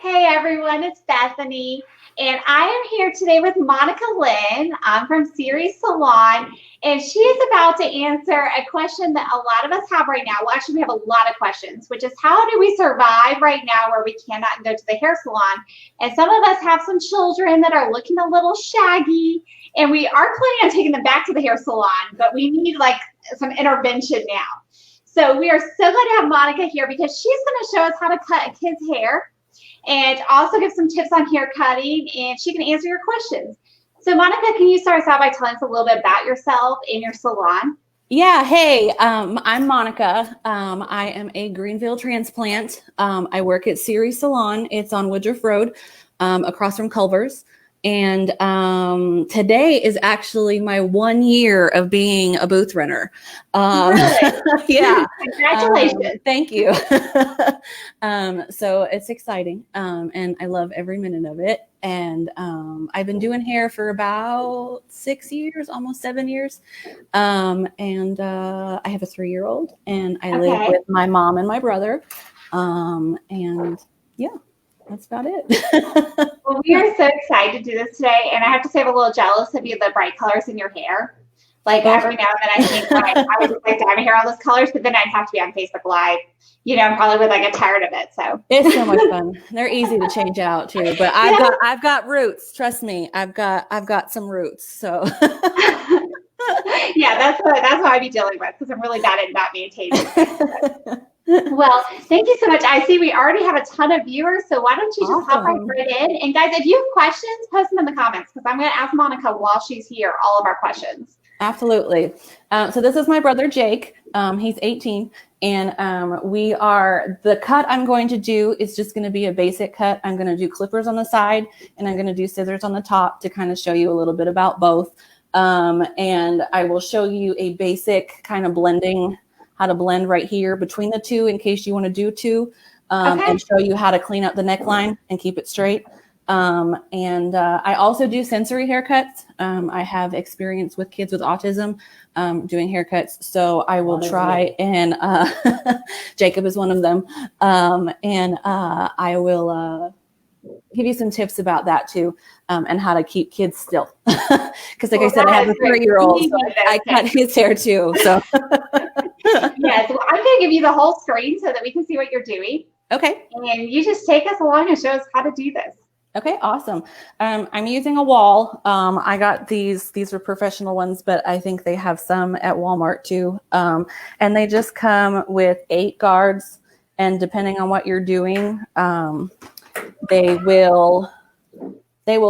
Hey everyone, it's Bethany, and I am here today with Monica Lynne. I'm from Series Salon, and she is about to answer a question that a lot of us have right now. Well, actually, we have a lot of questions, which is how do we survive right now where we cannot go to the hair salon? And some of us have some children that are looking a little shaggy, and we are planning on taking them back to the hair salon, but we need like some intervention now. So we are so glad to have Monica here because she's going to show us how to cut a kid's hair and also give some tips on hair cutting, and she can answer your questions. So Monica, can you start us out by telling us a little bit about yourself and your salon? Yeah, hey, I'm Monica. I am a Greenville transplant. I work at Series Salon. It's on Woodruff Road, across from Culver's. And today is actually my 1 year of being a booth renter. Really? Yeah. Congratulations. Thank you. So it's exciting, and I love every minute of it. And I've been doing hair for about 6 years, almost 7 years. And I have a 3-year-old, and I live with my mom and my brother. And yeah, that's about it. Well, we are so excited to do this today, and I have to say I'm a little jealous of you, the bright colors in your hair. Like every now and then I think like, I would just like to have hair all those colors, but then I'd have to be on Facebook Live. You know, I probably would like get tired of it. So it's so much fun. They're easy to change out too. But I've got roots. Trust me, I've got some roots. So yeah, that's how I'd be dealing with because I'm really bad at not maintaining it. Well, thank you so much. I see we already have a ton of viewers, so why don't you just hop right in? And guys, if you have questions, post them in the comments because I'm going to ask Monica while she's here all of our questions. Absolutely. So this is my brother Jake. He's 18, and the cut I'm going to do is just going to be a basic cut. I'm going to do clippers on the side, and I'm going to do scissors on the top to kind of show you a little bit about both. And I will show you a basic kind of how to blend right here between the two in case you want to do two, and show you how to clean up the neckline and keep it straight. And I also do sensory haircuts. I have experience with kids with autism doing haircuts, so I will try and Jacob is one of them. And I will give you some tips about that too, and how to keep kids still. Because like I said, I have a 3-year-old, so I cut his hair too. So yes, well, I'm going to give you the whole screen so that we can see what you're doing. Okay. And you just take us along and show us how to do this. Okay, awesome. I'm using a wall. I got these are professional ones, but I think they have some at Walmart too. And they just come with 8 guards, and depending on what you're doing, they will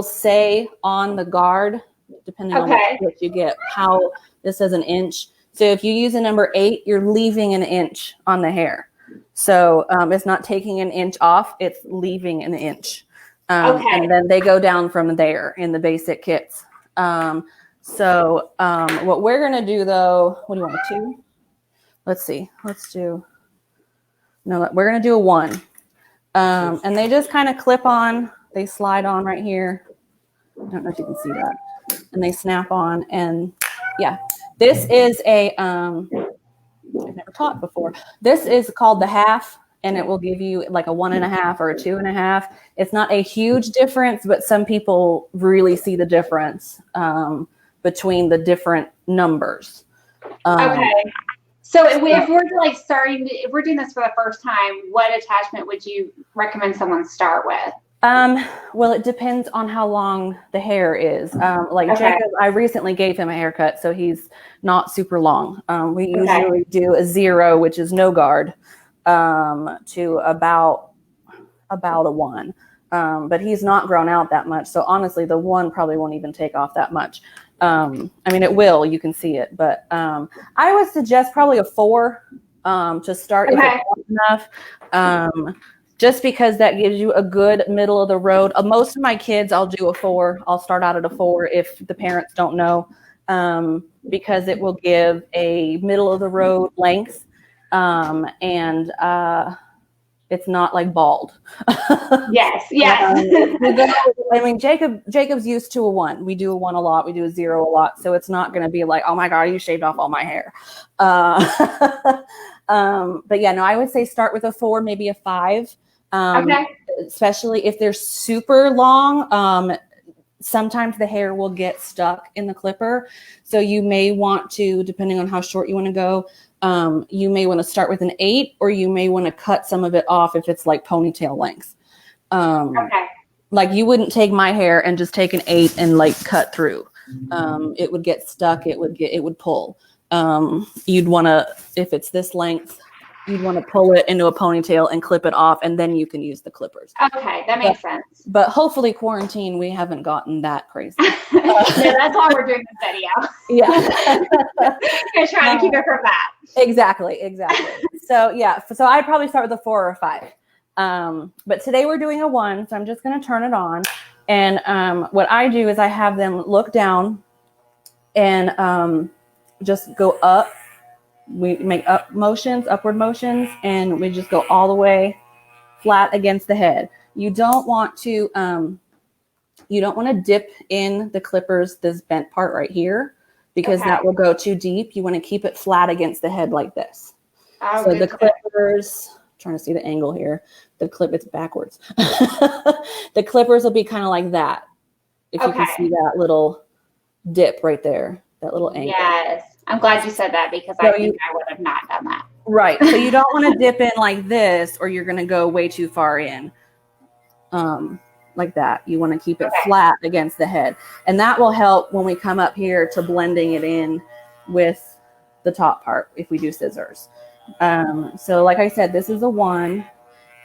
say on the guard, depending on what you get, how this is an inch. So if you use a number 8, you're leaving an inch on the hair. So it's not taking an inch off, it's leaving an inch. And then they go down from there in the basic kits. So what we're going to do though, what do you want to? Let's see. We're going to do a 1. And they just kind of clip on, they slide on right here. I don't know if you can see that. And they snap on, and yeah, this is I've never taught before. This is called the half. And it will give you like a 1.5 or a 2.5. It's not a huge difference, but some people really see the difference between the different numbers. So if we're like if we're doing this for the first time, what attachment would you recommend someone start with? Well, it depends on how long the hair is. Jacob, I recently gave him a haircut, so he's not super long. We usually do a 0, which is no guard, to about a 1. But he's not grown out that much. So honestly, the 1 probably won't even take off that much. I mean, it will, you can see it, but I would suggest probably a 4 to start if it's enough. Just because that gives you a good middle of the road. Most of my kids, I'll do a 4. I'll start out at a 4 if the parents don't know, because it will give a middle of the road length. And it's not like bald. Yes. I mean, Jacob's used to a 1. We do a 1 a lot. We do a 0 a lot. So it's not going to be like, oh my God, you shaved off all my hair. But yeah, no, I would say start with a 4, maybe a 5. especially if they're super long, sometimes the hair will get stuck in the clipper. So you may want to, depending on how short you want to go, you may want to start with an 8, or you may want to cut some of it off if it's like ponytail length. Okay. Like you wouldn't take my hair and just take an 8 and like cut through. It would get stuck. It would pull. You'd want to, if it's this length, you'd want to pull it into a ponytail and clip it off, and then you can use the clippers. Okay, that makes sense. But hopefully quarantine, we haven't gotten that crazy. Yeah, that's why we're doing this video. Yeah. We're trying to keep it from that. Exactly. So yeah, so I'd probably start with a 4 or a 5. But today we're doing a 1, so I'm just going to turn it on. And what I do is I have them look down and just go up. We make upward motions, and we just go all the way flat against the head. You don't want to dip in the clippers, this bent part right here, because that will go too deep. You want to keep it flat against the head like this. Oh, so the clippers, I'm trying to see the angle here. It's backwards. The clippers will be kind of like that. If you can see that little dip right there, that little angle. Yes. I'm glad you said that, because I think I would have not done that. Right. So you don't want to dip in like this, or you're going to go way too far in. Like that. You want to keep it flat against the head. And that will help when we come up here to blending it in with the top part if we do scissors. So like I said, this is a 1,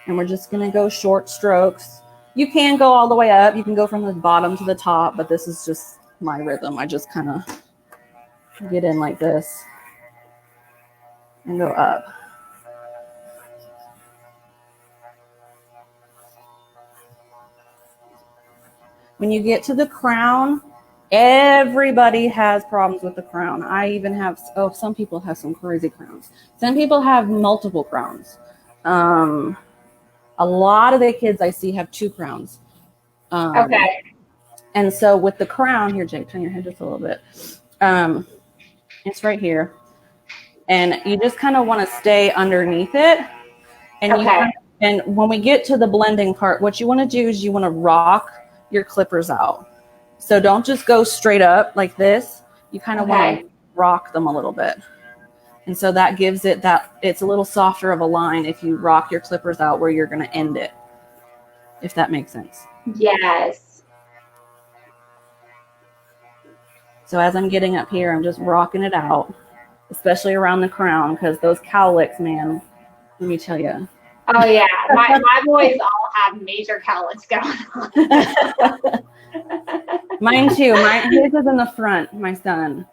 and we're just going to go short strokes. You can go all the way up. You can go from the bottom to the top, but this is just my rhythm. I just kind of get in like this and go up. When you get to the crown, everybody has problems with the crown. I even have, some people have some crazy crowns. Some people have multiple crowns. A lot of the kids I see have 2 crowns. And so with the crown, here, Jake, turn your head just a little bit. It's right here. And you just kind of want to stay underneath it. And and when we get to the blending part, what you want to do is you want to rock your clippers out. So don't just go straight up like this. You kind of want to rock them a little bit. And so that gives it it's a little softer of a line if you rock your clippers out where you're going to end it, if that makes sense. Yes. So as I'm getting up here, I'm just rocking it out, especially around the crown, because those cowlicks, man, let me tell you. Oh yeah, my boys all have major cowlicks going on. Mine too. His is in the front. My son,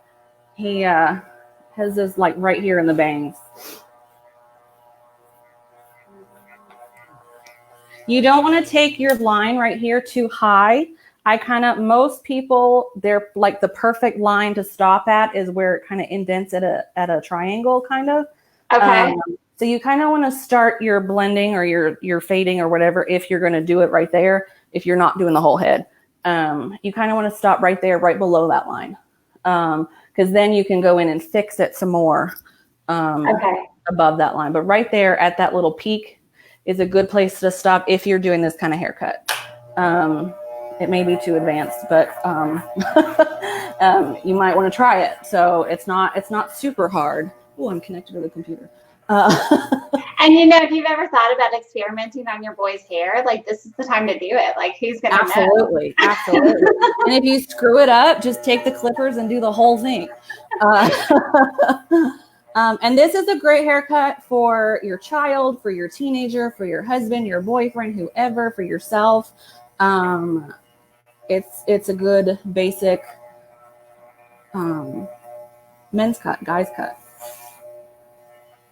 he has this like right here in the bangs. You don't want to take your line right here too high. Most people, they're like the perfect line to stop at is where it kind of indents at a triangle kind of. So you kind of want to start your blending or your fading or whatever if you're going to do it right there, if you're not doing the whole head. You kind of want to stop right there, right below that line. Because then you can go in and fix it some more above that line. But right there at that little peak is a good place to stop if you're doing this kind of haircut. It may be too advanced, but you might want to try it. So it's not super hard. Oh, I'm connected to the computer. And if you've ever thought about experimenting on your boy's hair, like this is the time to do it. Like who's gonna know? Absolutely. And if you screw it up, just take the clippers and do the whole thing. And this is a great haircut for your child, for your teenager, for your husband, your boyfriend, whoever, for yourself. It's a good basic men's cut, guy's cut.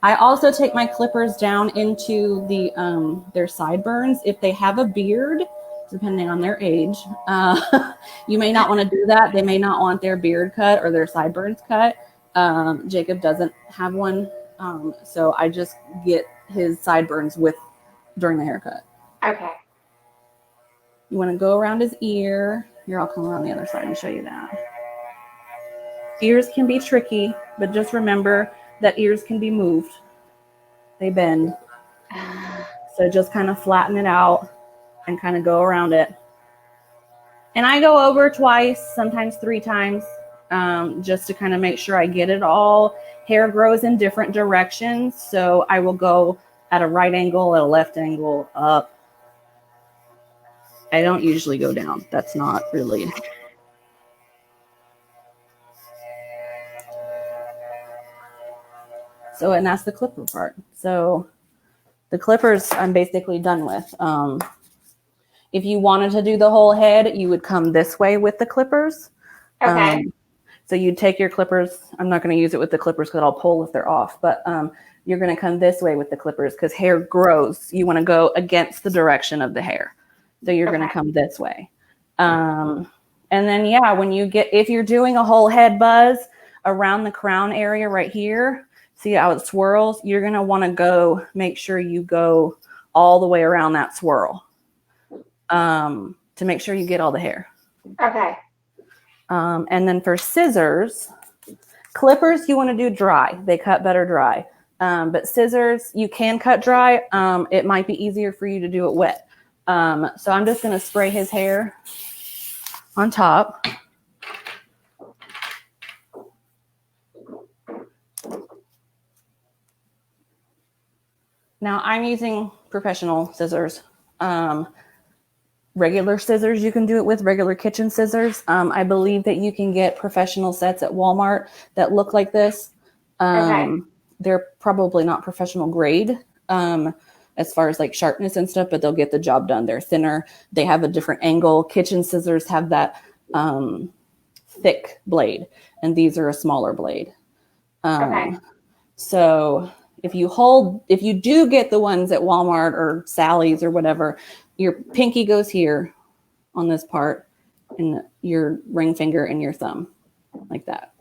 I also take my clippers down into their sideburns. If they have a beard, depending on their age, you may not want to do that. They may not want their beard cut or their sideburns cut. Jacob doesn't have one, so I just get his sideburns during the haircut. Okay. You want to go around his ear. Here, I'll come around the other side and show you that. Ears can be tricky, but just remember that ears can be moved. They bend. So just kind of flatten it out. and kind of go around it. And I go over twice, sometimes 3 times, just to kind of make sure I get it all. Hair grows in different directions, so I will go at a right angle, at a left angle, up. I don't usually go down. That's not really. So, and that's the clipper part. So the clippers I'm basically done with. If you wanted to do the whole head, you would come this way with the clippers. Okay. So you'd take your clippers. I'm not going to use it with the clippers because I'll pull if they're off, but you're going to come this way with the clippers because hair grows. You want to go against the direction of the hair. So you're going to come this way. And then, yeah, when you get, if you're doing a whole head buzz around the crown area right here, see how it swirls? You're going to want to go, make sure you go all the way around that swirl to make sure you get all the hair. Okay. And then for scissors, clippers, you want to do dry. They cut better dry. But scissors, you can cut dry. It might be easier for you to do it wet. So I'm just going to spray his hair on top. Now I'm using professional scissors. Regular scissors, you can do it with regular kitchen scissors. I believe that you can get professional sets at Walmart that look like this. They're probably not professional grade as far as like sharpness and stuff, but they'll get the job done. They're thinner. They have a different angle. Kitchen scissors have that thick blade, and these are a smaller blade. So if you do get the ones at Walmart or Sally's or whatever, your pinky goes here on this part, and your ring finger and your thumb, like that.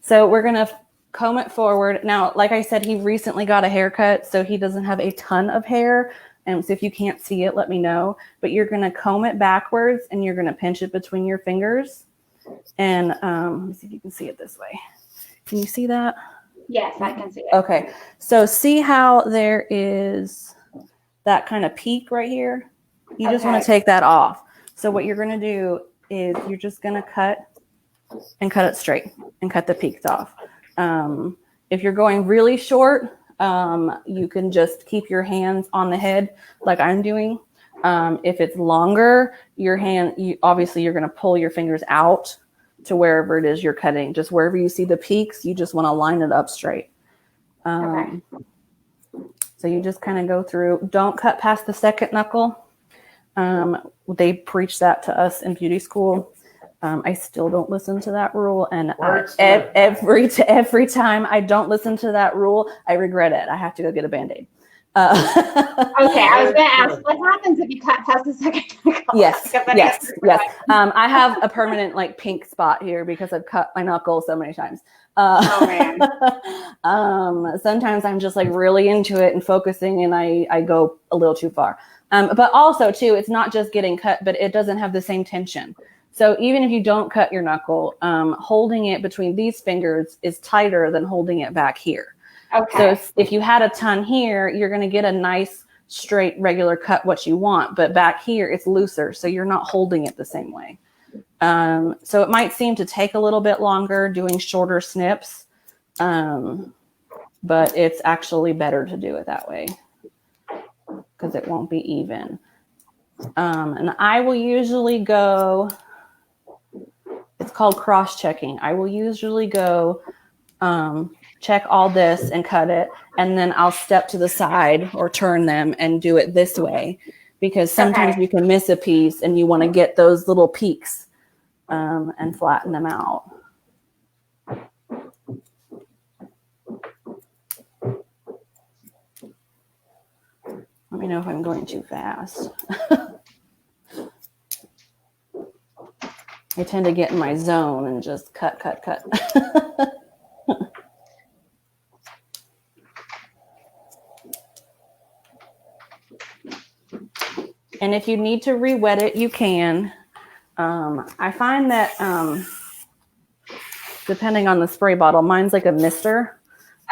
So we're going to comb it forward. Now, like I said, he recently got a haircut, so he doesn't have a ton of hair. And so if you can't see it, let me know. But you're going to comb it backwards, and you're going to pinch it between your fingers. And let me see if you can see it this way. Can you see that? Yes, I can see it. Okay. So see how there is that kind of peak right here? You just want to take that off. So what you're going to do is you're just going to cut it straight and cut the peaks off. If you're going really short, you can just keep your hands on the head like I'm doing. If it's longer, obviously you're going to pull your fingers out to wherever it is you're cutting. Just wherever you see the peaks, you just want to line it up straight. So you just kind of go through. Don't cut past the second knuckle. They preach that to us in beauty school. I still don't listen to that rule, and every time I don't listen to that rule, I regret it. I have to go get a Band-Aid. Okay, I was going to ask, what happens if you cut past the second knuckle? Yes. I have a permanent like pink spot here because I've cut my knuckle so many times. Sometimes I'm just like really into it and focusing, and I go a little too far. But also too, it's not just getting cut, but it doesn't have the same tension. So even if you don't cut your knuckle, holding it between these fingers is tighter than holding it back here. So if you had a ton here, you're going to get a nice, straight, regular cut, what you want. But back here, it's looser, so you're not holding it the same way. So it might seem to take a little bit longer doing shorter snips, but it's actually better to do it that way because it won't be even. And I will usually go, it's called cross-checking. I will usually go check all this and cut it, and then I'll step to the side or turn them and do it this way, because sometimes you can miss a piece and you want to get those little peaks and flatten them out. Let me know if I'm going too fast. I tend to get in my zone and just cut. And if you need to re-wet it, you can. I find that depending on the spray bottle, mine's like a mister.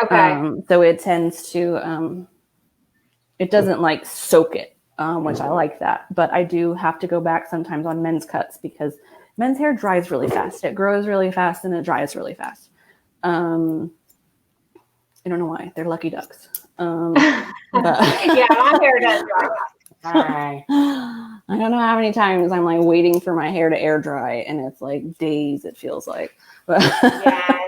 Okay. So it tends to, it doesn't like soak it, which I like that. But I do have to go back sometimes on men's cuts because men's hair dries really fast. It grows really fast and it dries really fast. I don't know why. They're lucky ducks. But Yeah, my hair does dry fast. I don't know how many times I'm like waiting for my hair to air dry, and it's like days. It feels like. Yeah.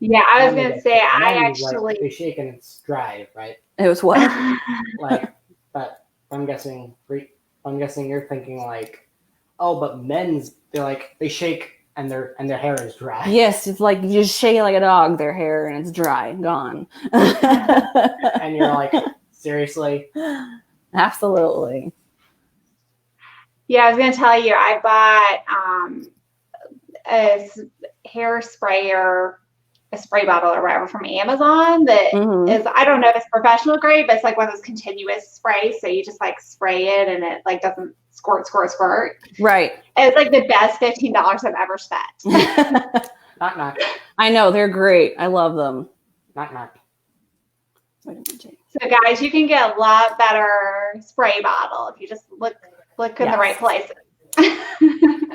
Yeah, I was gonna say I Like, they actually. shake and it's dry, right? It was what? Like, but I'm guessing you're thinking like, oh, but men's they shake and their hair is dry. Yes, it's like you just shake it like a dog, their hair, and it's dry, gone. And you're like, seriously? Absolutely. Yeah, I was gonna tell you I bought hair sprayer, a spray bottle or whatever from Amazon that is, I don't know if it's professional grade, but it's like one of those continuous sprays. So you just like spray it and it like doesn't squirt. Right. It's like the best $15 I've ever spent. Knock knock. I know, they're great. I love them. Knock knock. Wait a minute. So guys, you can get a lot better spray bottle if you just look in the right places.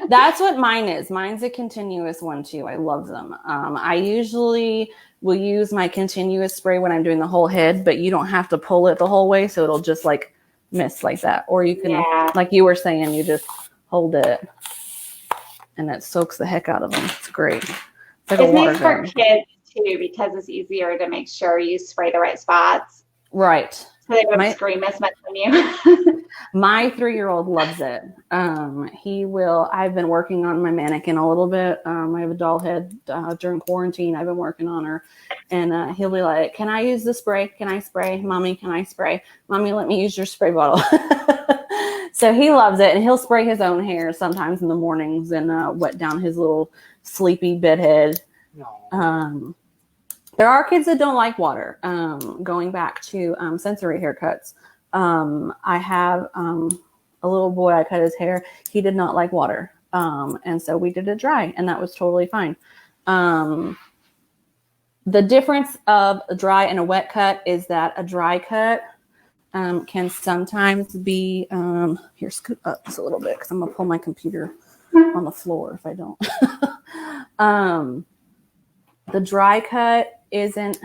That's what mine is. Mine's a continuous one too. I love them. I usually will use my continuous spray when I'm doing the whole head, but you don't have to pull it the whole way, so it'll just like mist like that. Or you can, like you were saying, you just hold it and it soaks the heck out of them. It's great. It's like it's nice for kids too because it's easier to make sure you spray the right spots. Right. So they don't scream as much on you. My 3-year-old loves it. I've been working on my mannequin a little bit. I have a doll head during quarantine. I've been working on her. And he'll be like, can I use the spray? Can I spray? Mommy, can I spray? Mommy, let me use your spray bottle. So he loves it. And he'll spray his own hair sometimes in the mornings and wet down his little sleepy bedhead. No. There are kids that don't like water. Going back to sensory haircuts, I have a little boy. I cut his hair. He did not like water, and so we did it dry, and that was totally fine. The difference of a dry and a wet cut is that a dry cut can sometimes be here. Scoot up just a little bit because I'm gonna pull my computer on the floor if I don't. The dry cut isn't,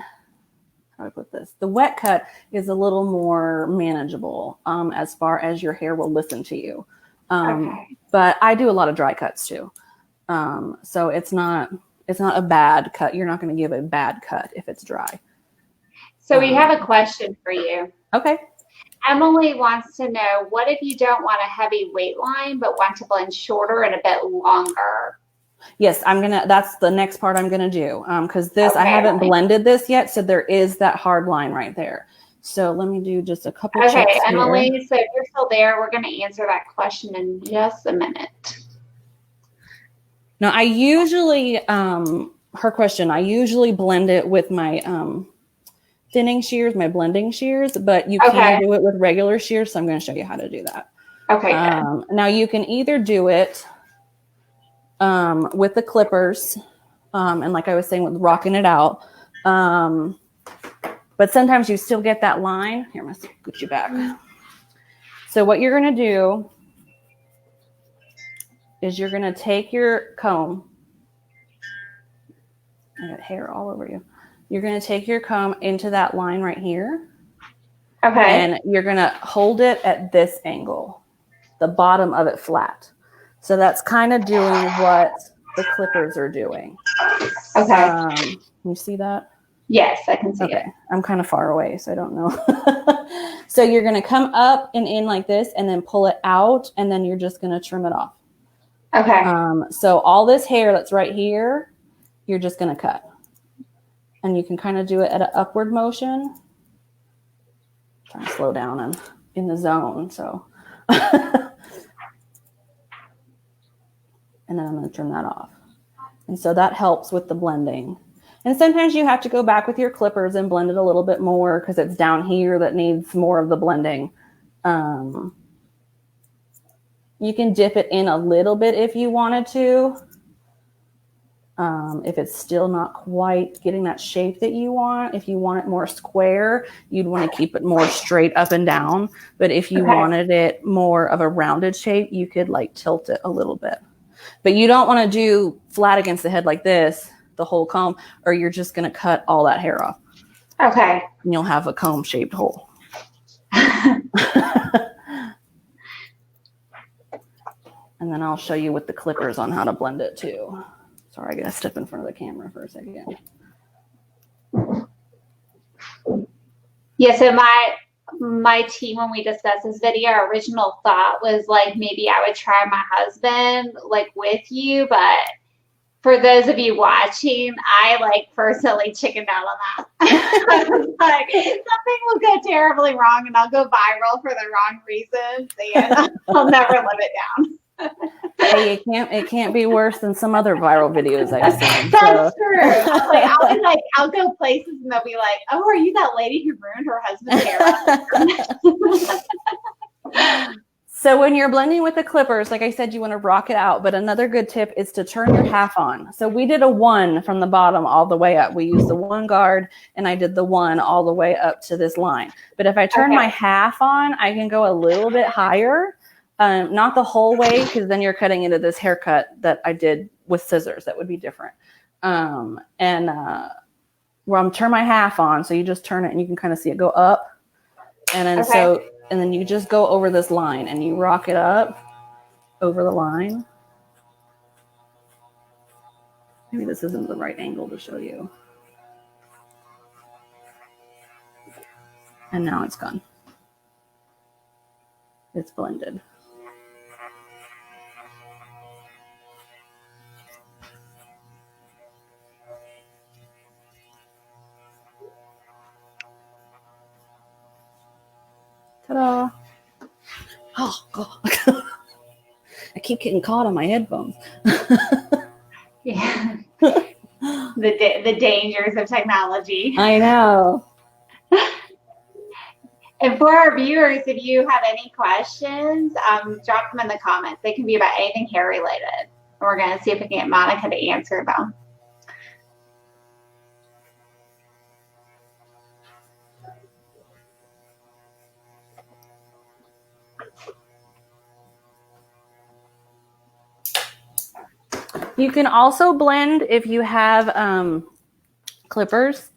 how do I put this? The wet cut is a little more manageable as far as your hair will listen to you. But I do a lot of dry cuts too. So it's not a bad cut. You're not going to give a bad cut if it's dry. So we have a question for you. Okay. Emily wants to know, what if you don't want a heavy weight line, but want to blend shorter and a bit longer? Yes, that's the next part I'm going to do. Cause I haven't blended this yet. So there is that hard line right there. So let me do just a couple checks Okay, Emily, here. so if you're still there, we're going to answer that question in just a minute. Now I usually, her question, I usually blend it with my, thinning shears, my blending shears, but you can do it with regular shears. So I'm going to show you how to do that. Okay. Now you can either do it with the clippers, and like I was saying, with rocking it out. But sometimes you still get that line. Here, I'm going to scoot you back. So what you're going to do is you're going to take your comb. I got hair all over you. You're going to take your comb into that line right here. Okay. And you're going to hold it at this angle, the bottom of it flat. So that's kind of doing what the clippers are doing. Okay. Can you see that? Yes, I can see it. I'm kind of far away, so I don't know. So you're going to come up and in like this and then pull it out, and then you're just going to trim it off. Okay. So all this hair that's right here, you're just going to cut. And you can kind of do it at an upward motion. Trying to slow down and in the zone, so. And then I'm going to trim that off. And so that helps with the blending. And sometimes you have to go back with your clippers and blend it a little bit more because it's down here that needs more of the blending. You can dip it in a little bit if you wanted to. If it's still not quite getting that shape that you want, if you want it more square, you'd want to keep it more straight up and down. But if you wanted it more of a rounded shape, you could like tilt it a little bit. But you don't want to do flat against the head like this, the whole comb, or you're just going to cut all that hair off. Okay. And you'll have a comb shaped hole. And then I'll show you with the clippers on how to blend it too. Sorry, I gotta step in front of the camera for a second. Yeah, so my team, when we discussed this video, our original thought was like maybe I would try my husband like with you, but for those of you watching, I like personally chickened out on that. Like something will go terribly wrong and I'll go viral for the wrong reasons and I'll never live it down. Hey, it can't be worse than some other viral videos I've seen. That's true. I'll go places and they'll be like, "Oh, are you that lady who ruined her husband's hair?" So when you're blending with the clippers, like I said, you want to rock it out. But another good tip is to turn your half on. So we did a 1 from the bottom all the way up. We used the 1 guard and I did the 1 all the way up to this line. But if I turn my half on, I can go a little bit higher. Not the whole way, because then you're cutting into this haircut that I did with scissors. That would be different. Where I'm turn my half on, so you just turn it and you can kind of see it go up. And then and then you just go over this line and you rock it up over the line. Maybe this isn't the right angle to show you. And now it's gone. It's blended. Ta-da. Oh, God. I keep getting caught on my headphones. Yeah. The dangers of technology. I know. And for our viewers, if you have any questions, drop them in the comments. They can be about anything hair related. And we're going to see if we can get Monica to answer them. You can also blend if you have trimmers.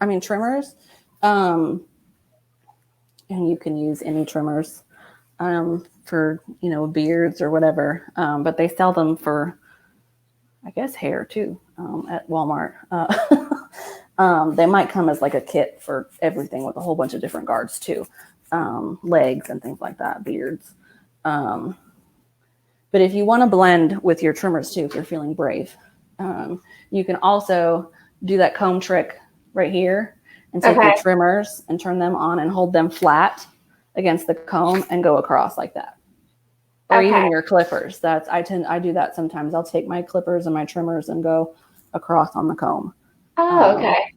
And you can use any trimmers for, beards or whatever. But they sell them for, I guess, hair too at Walmart. They might come as like a kit for everything with a whole bunch of different guards too. Legs and things like that, beards. But if you want to blend with your trimmers too, if you're feeling brave, you can also do that comb trick right here and take your trimmers and turn them on and hold them flat against the comb and go across like that. Or even your clippers. I do that sometimes. I'll take my clippers and my trimmers and go across on the comb. Oh, okay.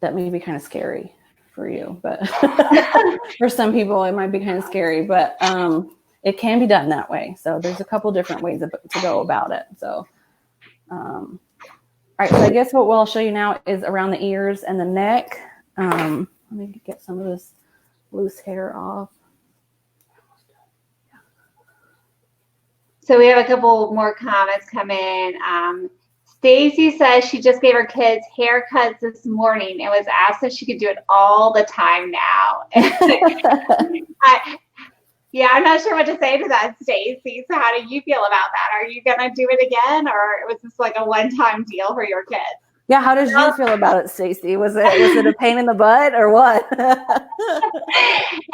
That may be kind of scary for you, but for some people it might be kind of scary, but it can be done that way. So there's a couple different ways to go about it. So, all right. So I guess what we'll show you now is around the ears and the neck. Let me get some of this loose hair off. So we have a couple more comments come in. Stacy says she just gave her kids haircuts this morning and was asked if she could do it all the time now. I'm not sure what to say to that, Stacy. So how do you feel about that? Are you going to do it again, or was this like a one-time deal for your kids? Yeah, how did you feel about it, Stacy? Was it a pain in the butt or what?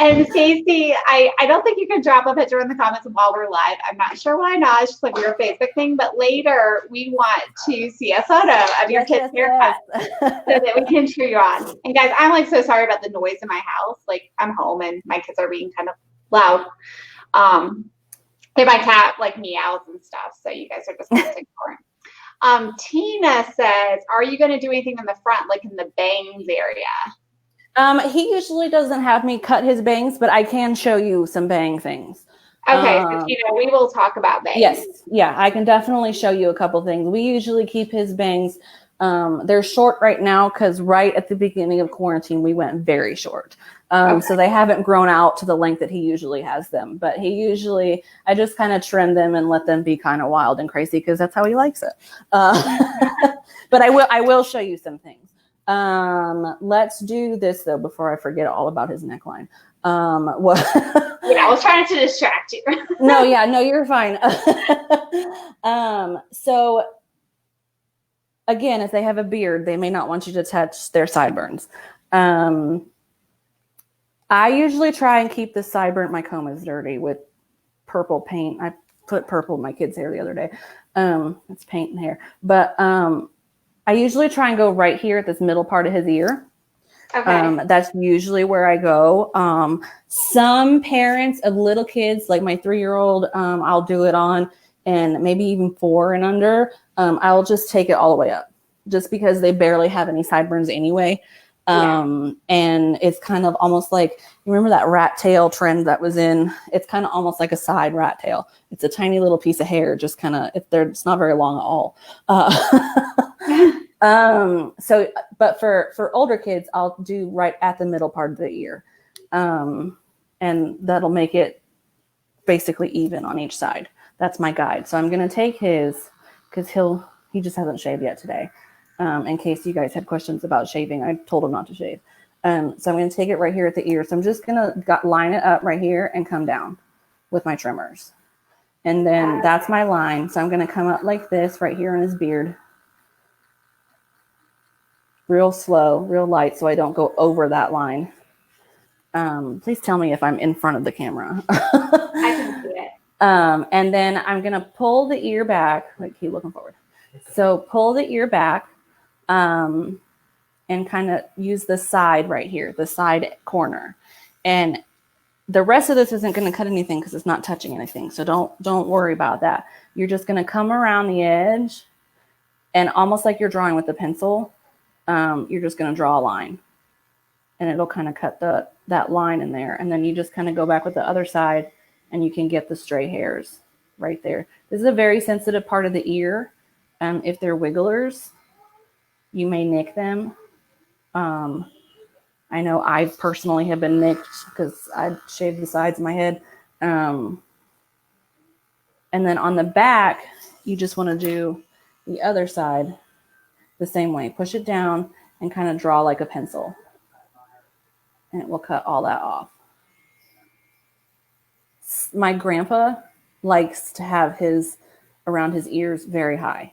And Stacy, I don't think you can drop a picture in the comments while we're live. I'm not sure why not. It's just like your Facebook thing. But later, we want to see a photo of your kids' haircut so that we can cheer you on. And guys, I'm like so sorry about the noise in my house. Like I'm home and my kids are being kind of loud. And my cat like meows and stuff. So you guys are just going to ignore him. Tina says, are you going to do anything in the front, like in the bangs area? He usually doesn't have me cut his bangs, but I can show you some bang things. Okay, so, we will talk about bangs. Yes, yeah, I can definitely show you a couple things. We usually keep his bangs. They're short right now because right at the beginning of quarantine, we went very short. So they haven't grown out to the length that he usually has them. But I just kind of trim them and let them be kind of wild and crazy because that's how he likes it. But I will show you some things. Let's do this though before I forget all about his neckline. I was trying to distract you. No, you're fine. So again, if they have a beard, they may not want you to touch their sideburns. I usually try and keep the sideburn. My comb is dirty with purple paint. I put purple in my kid's hair the other day. It's paint and hair, but I usually try and go right here at this middle part of his ear. Okay. That's usually where I go. Some parents of little kids, like my 3-year-old, I'll do it on, and maybe even 4 and under. I'll just take it all the way up just because they barely have any sideburns anyway. And it's kind of almost like, you remember that rat tail trend that was in? It's kind of almost like a side rat tail. It's a tiny little piece of hair, just kind of, it's not very long at all. But for older kids, I'll do right at the middle part of the ear. And that'll make it basically even on each side. That's my guide. So I'm going to take his, because he just hasn't shaved yet today. In case you guys had questions about shaving, I told him not to shave. So I'm going to take it right here at the ear. So I'm just going to line it up right here and come down with my trimmers. And then that's my line. So I'm going to come up like this right here in his beard. Real slow, real light, so I don't go over that line. Please tell me if I'm in front of the camera. I can see it. And then I'm going to pull the ear back. Like, keep looking forward. So pull the ear back and kind of use the side right here, the side corner. And the rest of this isn't going to cut anything because it's not touching anything. So don't worry about that. You're just going to come around the edge and almost like you're drawing with a pencil. You're just going to draw a line and it'll kind of cut that line in there. And then you just kind of go back with the other side and you can get the stray hairs right there. This is a very sensitive part of the ear. If they're wigglers, you may nick them. I know I personally have been nicked because I shaved the sides of my head. And then on the back, you just want to do the other side the same way. Push it down and kind of draw like a pencil. And it will cut all that off. My grandpa likes to have his around his ears very high.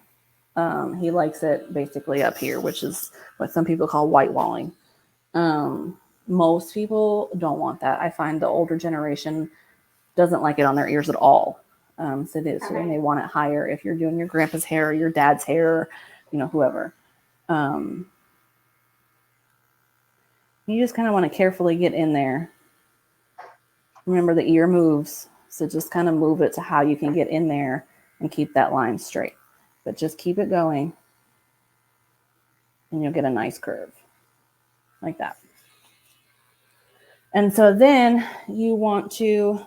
He likes it basically up here, which is what some people call white walling. Most people don't want that. I find the older generation doesn't like it on their ears at all. So they want it higher if you're doing your grandpa's hair or your dad's hair, whoever. You just kind of want to carefully get in there. Remember, the ear moves, so just kind of move it to how you can get in there and keep that line straight. But just keep it going and you'll get a nice curve like that. And so then you want to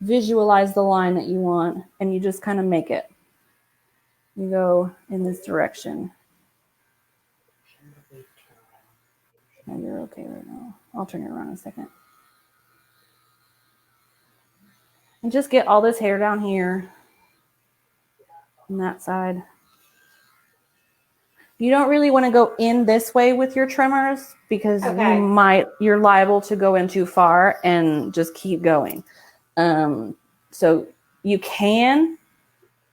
visualize the line that you want and you just kind of make it. You go in this direction. No, you're okay right now. I'll turn it around in a second. And just get all this hair down here on that side. You don't really want to go in this way with your trimmers because you're liable to go in too far and just keep going. So you can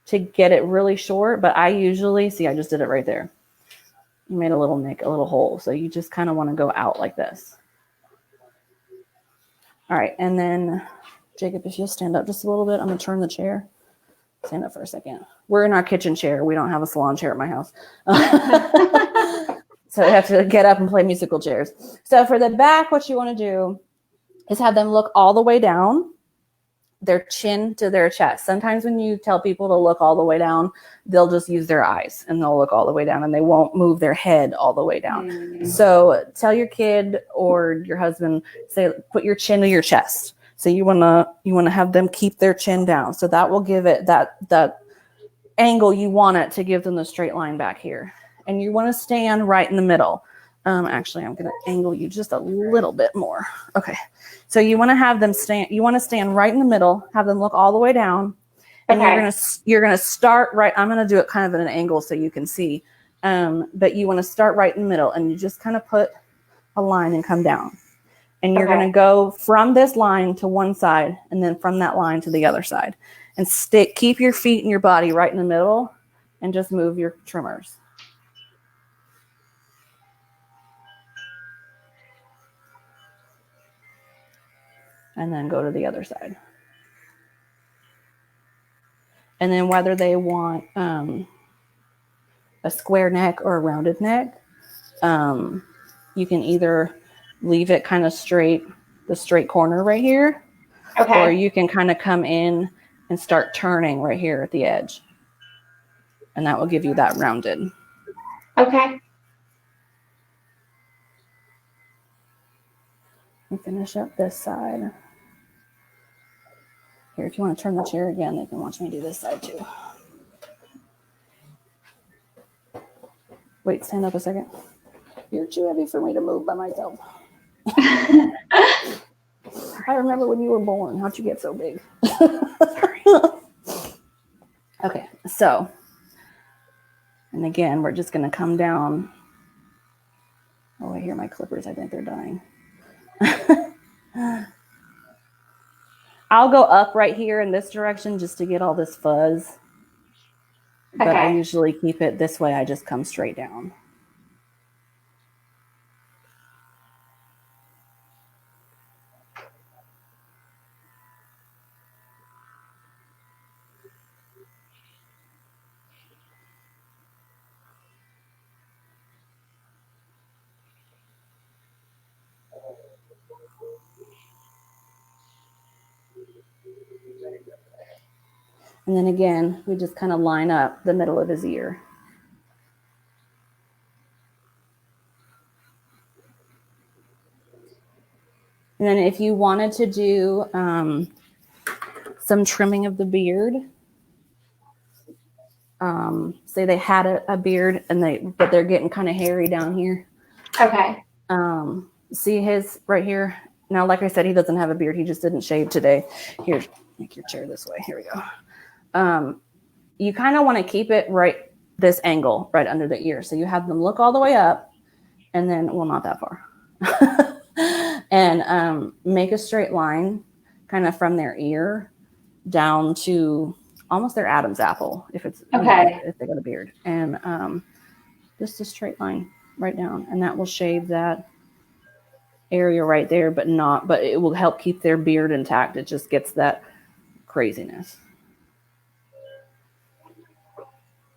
to get it really short, but I usually, I just did it right there. You made a little nick, a little hole. So you just kind of want to go out like this. All right. And then Jacob, if you'll stand up just a little bit, I'm going to turn the chair. Stand up for a second. We're in our kitchen chair. We don't have a salon chair at my house. So we have to get up and play musical chairs. So for the back, what you want to do is have them look all the way down, their chin to their chest. Sometimes when you tell people to look all the way down, they'll just use their eyes and they'll look all the way down and they won't move their head all the way down. Mm-hmm. So tell your kid or your husband, put your chin to your chest. So you wanna have them keep their chin down. So that will give it that angle you want it to give them the straight line back here. And you want to stand right in the middle. Actually, I'm going to angle you just a little bit more. Okay. So you want to have them stand right in the middle, have them look all the way down. And you're going to start right. I'm going to do it kind of at an angle so you can see. But you want to start right in the middle, and you just kind of put a line and come down. And you're going to go from this line to one side, and then from that line to the other side. And keep your feet and your body right in the middle, and just move your trimmers. And then go to the other side. And then whether they want a square neck or a rounded neck, you can either leave it kind of straight, the straight corner right here, or you can kind of come in and start turning right here at the edge. And that will give you that rounded. Okay. And finish up this side. Here, if you want to turn the chair again, they can watch me do this side too. Wait, stand up a second. You're too heavy for me to move by myself. I remember when you were born. How'd you get so big? Sorry. Okay, so, and again, we're just going to come down. Oh, I hear my clippers. I think they're dying. I'll go up right here in this direction just to get all this fuzz. But I usually keep it this way. I just come straight down. And then again, we just kind of line up the middle of his ear. And then if you wanted to do some trimming of the beard, say they had a beard but they're getting kind of hairy down here. Okay. See his right here? Now, like I said, he doesn't have a beard. He just didn't shave today. Here, make your chair this way. Here we go. You kind of want to keep it right this angle right under the ear. So you have them look all the way up and then, well, not that far. And make a straight line kind of from their ear down to almost their Adam's apple if it's if they got a beard. And just a straight line right down. And that will shave that area right there, but it will help keep their beard intact. It just gets that craziness.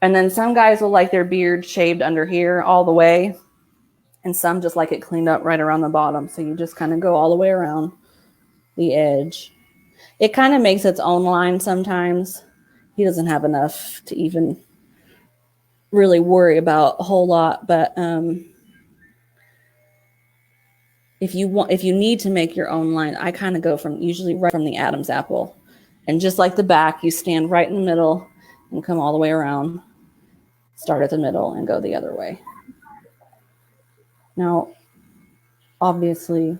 And then some guys will like their beard shaved under here all the way. And some just like it cleaned up right around the bottom. So you just kind of go all the way around the edge. It kind of makes its own line sometimes. He doesn't have enough to even really worry about a whole lot. But if you need to make your own line, I kind of go usually right from the Adam's apple. And just like the back, you stand right in the middle and come all the way around. Start at the middle and go the other way. Now, obviously,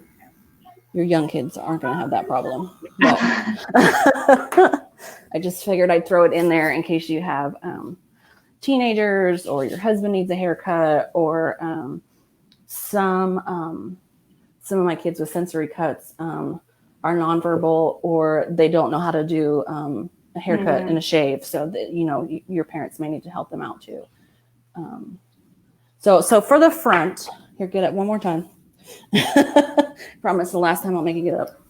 your young kids aren't going to have that problem. But I just figured I'd throw it in there in case you have teenagers or your husband needs a haircut or some of my kids with sensory cuts are nonverbal or they don't know how to do a haircut and a shave. So that, your parents may need to help them out too. So for the front, here, get up one more time. Promise the last time I'll make you get up.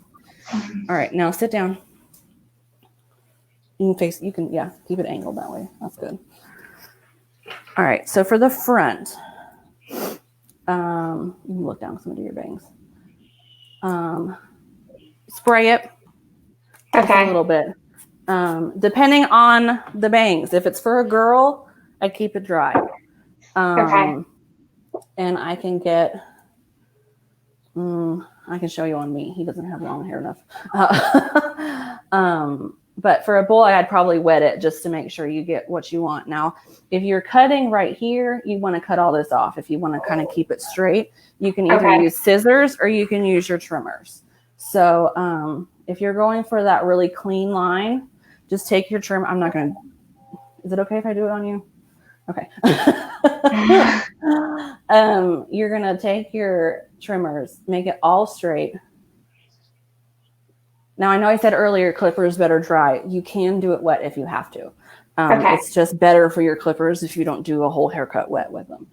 All right, now sit down. You can keep it angled that way. That's good. All right, so for the front, you can look down some of your bangs. Spray it. Okay. A little bit. Depending on the bangs. If it's for a girl, I keep it dry. And I can get I can show you on me. He doesn't have long hair enough. But for a boy, I'd probably wet it just to make sure you get what you want. Now, if you're cutting right here, you want to cut all this off. If you want to kind of keep it straight, you can either use scissors or you can use your trimmers. So if you're going for that really clean line, just take your trim. I'm not going to, is it okay if I do it on you? Okay. You're going to take your trimmers, make it all straight. Now, I know I said earlier, clippers better dry. You can do it wet if you have to. It's just better for your clippers if you don't do a whole haircut wet with them.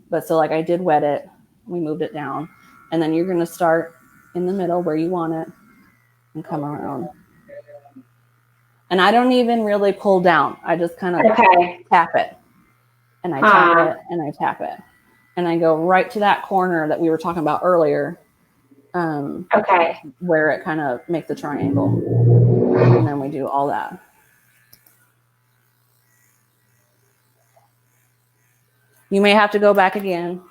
But so like I did wet it, we moved it down, and then you're going to start in the middle where you want it and come around. And I don't even really pull down. I just kind of tap it, and I tap it, and I tap it. And I go right to that corner that we were talking about earlier. Where it kind of make the triangle, and then we do all that. You may have to go back again,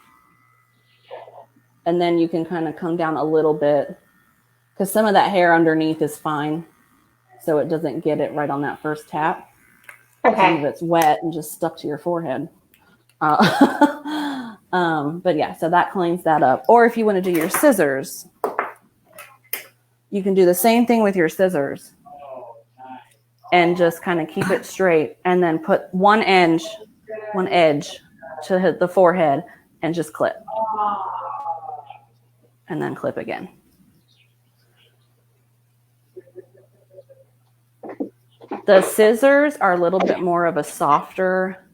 and then you can kind of come down a little bit because some of that hair underneath is fine, so it doesn't get it right on that first tap. Some of it's wet and just stuck to your forehead. But yeah, so that cleans that up. Or if you want to do your scissors, you can do the same thing with your scissors and just kind of keep it straight and then put one edge to hit the forehead and just clip. And then clip again. The scissors are a little bit more of a softer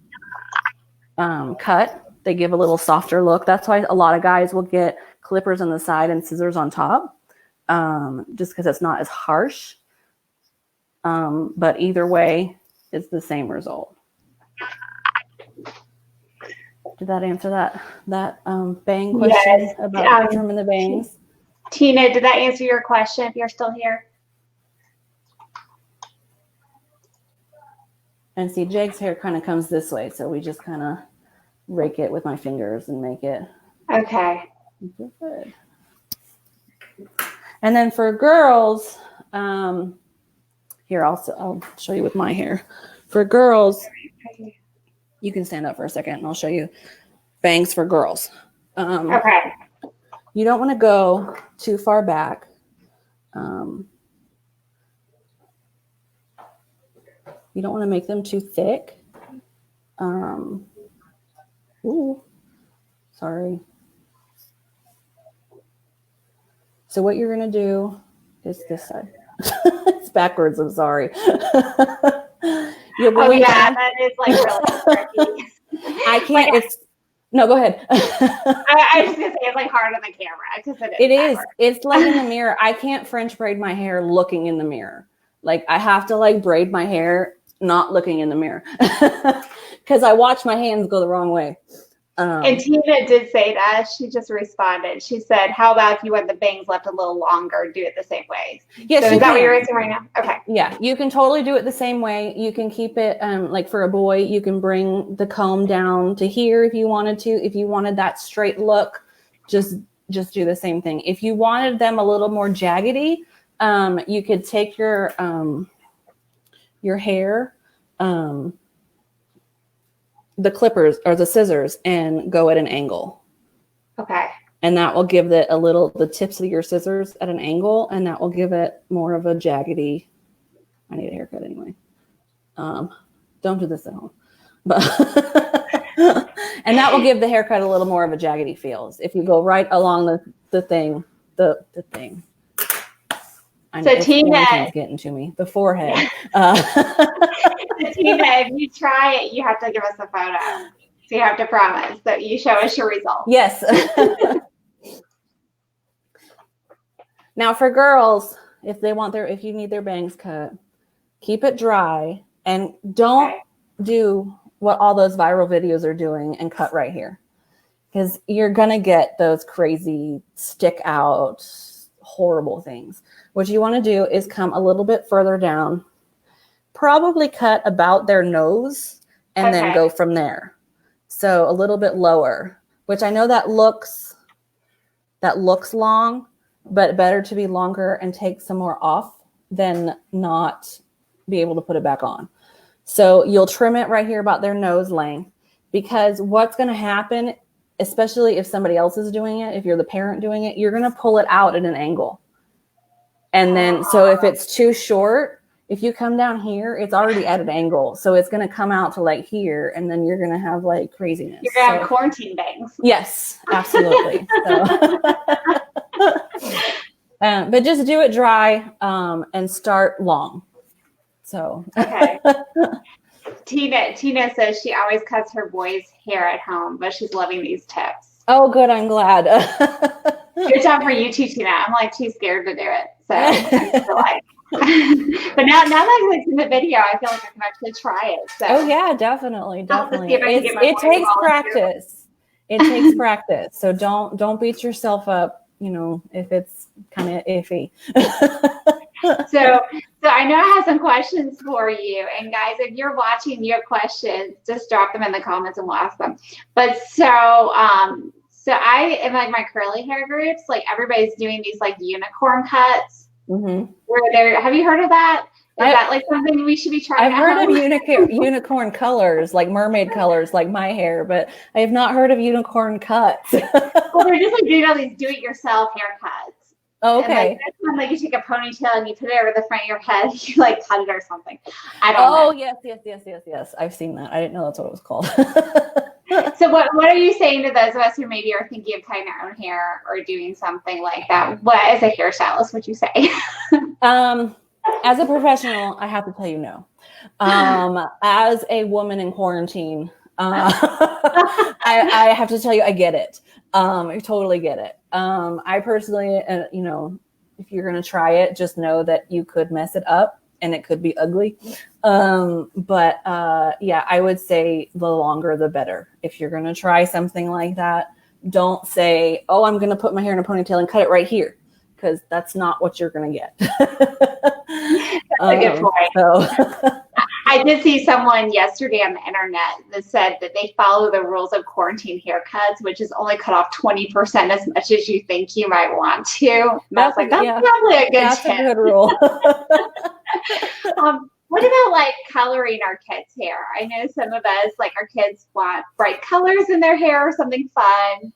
cut. They give a little softer look. That's why a lot of guys will get clippers on the side and scissors on top. Just because it's not as harsh. But either way, it's the same result. Did that answer that bang question about trimming the bangs? Tina, did that answer your question if you're still here? And see, Jake's hair kind of comes this way, so we just kind of rake it with my fingers and make it good. And then for girls, here I'll show you with my hair. For girls, you can stand up for a second and I'll show you bangs for girls. You don't want to go too far back. You don't want to make them too thick. Ooh, sorry. So what you're going to do is this side. It's backwards. I'm sorry. That is like really tricky. I can't. No, go ahead. I was just going to say it's like hard on the camera because it is. It's like in the mirror. I can't French braid my hair looking in the mirror. Like I have to like braid my hair not looking in the mirror because I watch my hands go the wrong way. And Tina did say that. She just responded. She said, how about if you want the bangs left a little longer, do it the same way? Yes, so is that what you're answering right now? Okay. Yeah, you can totally do it the same way. You can keep it like for a boy, you can bring the comb down to here if you wanted to. If you wanted that straight look, just do the same thing. If you wanted them a little more jaggedy, you could take your hair, the clippers or the scissors and go at an angle. Okay. And that will give it the tips of your scissors at an angle, and that will give it more of a jaggedy. I need a haircut anyway. Don't do this at home. But and that will give the haircut a little more of a jaggedy feel. If you go right along the thing. So Tina, getting to me. The forehead. Tina, if you try it, you have to give us a photo. So you have to promise that you show us your results. Yes. Now for girls, if you need their bangs cut, keep it dry and don't do what all those viral videos are doing and cut right here. Because you're gonna get those crazy stick out horrible things. What you want to do is come a little bit further down, probably cut about their nose and then go from there. So a little bit lower, which I know that looks that looks long, but better to be longer and take some more off than not be able to put it back on. So you'll trim it right here about their nose length, because what's going to happen, especially if somebody else is doing it, if you're the parent doing it, you're going to pull it out at an angle. And then, so if it's too short, if you come down here, it's already at an angle. So it's going to come out to like here, and then you're going to have like craziness. You're going to have quarantine bangs. Yes, absolutely. But just do it dry and start long. So. Okay. Tina says she always cuts her boys' hair at home, but she's loving these tips. Oh, good. I'm glad. Good job for you too, Tina. I'm like too scared to do it. So I feel like. But now that I'm like in the video, I feel like I can actually try it. So. Oh yeah, definitely. It takes practice. It takes practice. So don't beat yourself up, if it's kind of iffy. So I know I have some questions for you, and guys, if you're watching, you have questions, just drop them in the comments and we'll ask them. But so I in like my curly hair groups, like everybody's doing these like unicorn cuts. Mm-hmm. Have you heard of that? Is that like something we should be trying? I've heard of unicorn colors, like mermaid colors, like my hair, but I have not heard of unicorn cuts. Well, they're just like doing all these do-it-yourself haircuts. Oh, okay. And that's when like you take a ponytail and you put it over the front of your head, you like cut it or something. I don't know. Oh, yes. I've seen that. I didn't know that's what it was called. So what are you saying to those of us who maybe are thinking of cutting our own hair or doing something like that? What, as a hairstylist, would you say? As a professional, I have to tell you no. As a woman in quarantine, I have to tell you, I get it. I totally get it. I personally, if you're going to try it, just know that you could mess it up and it could be ugly. But I would say the longer, the better. If you're going to try something like that, don't say, oh, I'm going to put my hair in a ponytail and cut it right here, because that's not what you're going to get. That's a good point. So. I did see someone yesterday on the internet that said that they follow the rules of quarantine haircuts, which is only cut off 20% as much as you think you might want to. That's probably a good tip. A good rule. What about like coloring our kids' hair? I know some of us, like our kids want bright colors in their hair or something fun.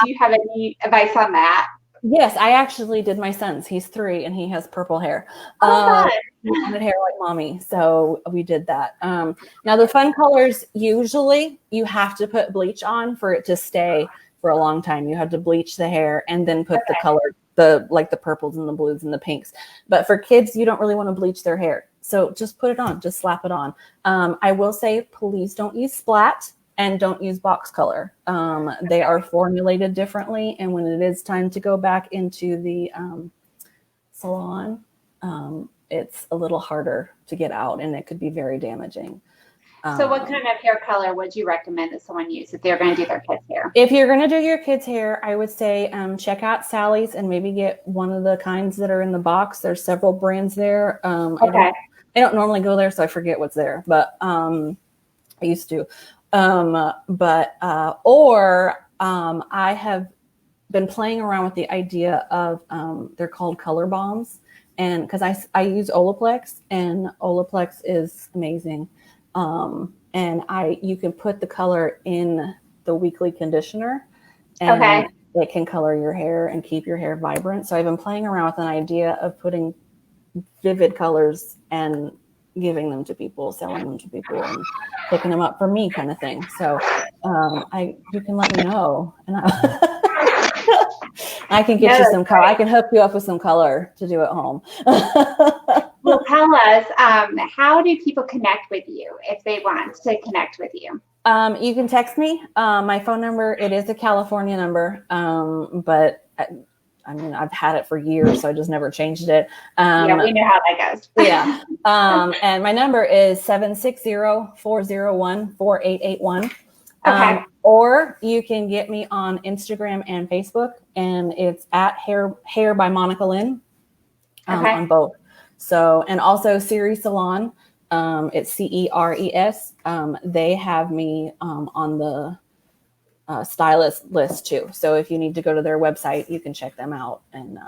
Do you have any advice on that? Yes, I actually did my son's. He's 3 and he has purple hair. He wanted hair like mommy, so we did that. Now the fun colors, usually you have to put bleach on for it to stay for a long time. You have to bleach the hair and then put the color, the purples and the blues and the pinks. But for kids, you don't really want to bleach their hair. So just put it on, just slap it on. I will say, please don't use splat. And don't use box color. They are formulated differently. And when it is time to go back into the salon, it's a little harder to get out and it could be very damaging. So what kind of hair color would you recommend that someone use if they're going to do their kids' hair? If you're going to do your kids' hair, I would say check out Sally's and maybe get one of the kinds that are in the box. There's several brands there. I don't normally go there, so I forget what's there. But I used to. I have been playing around with the idea of, they're called color bombs, and because I use Olaplex, and Olaplex is amazing. And you can put the color in the weekly conditioner and it can color your hair and keep your hair vibrant. So I've been playing around with an idea of putting vivid colors and giving them to people, selling them to people, and picking them up for me, kind of thing. So you can let me know, and I can get you some color. I can hook you up with some color to do at home. Well, tell us, how do people connect with you if they want to connect with you? You can text me. My phone number, it is a California number, but I've had it for years, so I just never changed it. Yeah, we know how that goes. Yeah. And my number is 760-401-4881. Or you can get me on Instagram and Facebook, and it's at Hair by Monica Lynne on both. So, and also Ceres Salon. It's CERES. They have me on the stylist list too. So if you need to go to their website, you can check them out and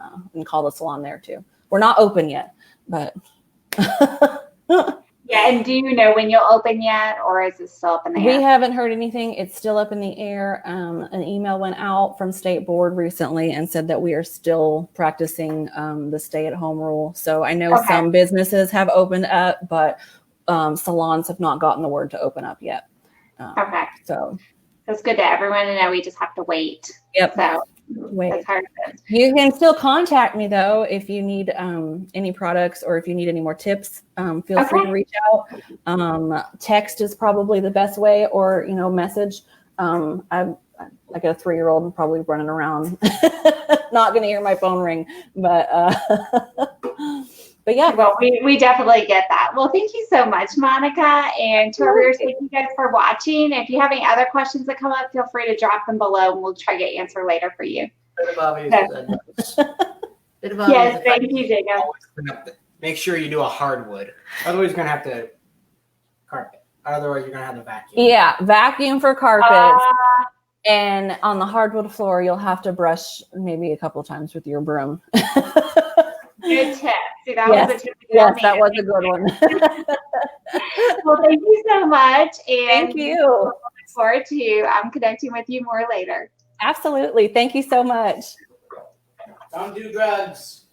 call the salon there too. We're not open yet, but Yeah, and do you know when you'll open yet, or is it still up in the we air? haven't heard anything. It's still up in the air. An email went out from state board recently and said that we are still practicing the stay-at-home rule. So I know some businesses have opened up, but salons have not gotten the word to open up yet. Okay. So That's good to everyone to know. We just have to wait. Yep. So Wait. that's hard. You can still contact me though if you need any products or if you need any more tips. Feel free to reach out. Text is probably the best way, or message. I got a 3-year-old and probably running around, not going to hear my phone ring, but yeah. Well, we definitely get that. Well, thank you so much, Monica, and to our viewers, thank you guys for watching. If you have any other questions that come up, feel free to drop them below, and we'll try to get answer later for you. Yes, thank you, Jacob. Make sure you do a hardwood. Otherwise, you're gonna have to carpet. Otherwise, you're gonna have to vacuum. Yeah, vacuum for carpets. And on the hardwood floor, you'll have to brush maybe a couple of times with your broom. Good tip. See, that was a tip. Yes, that was a good one. Well, thank you so much. And thank you. Look forward to connecting with you more later. Absolutely. Thank you so much. Don't do drugs.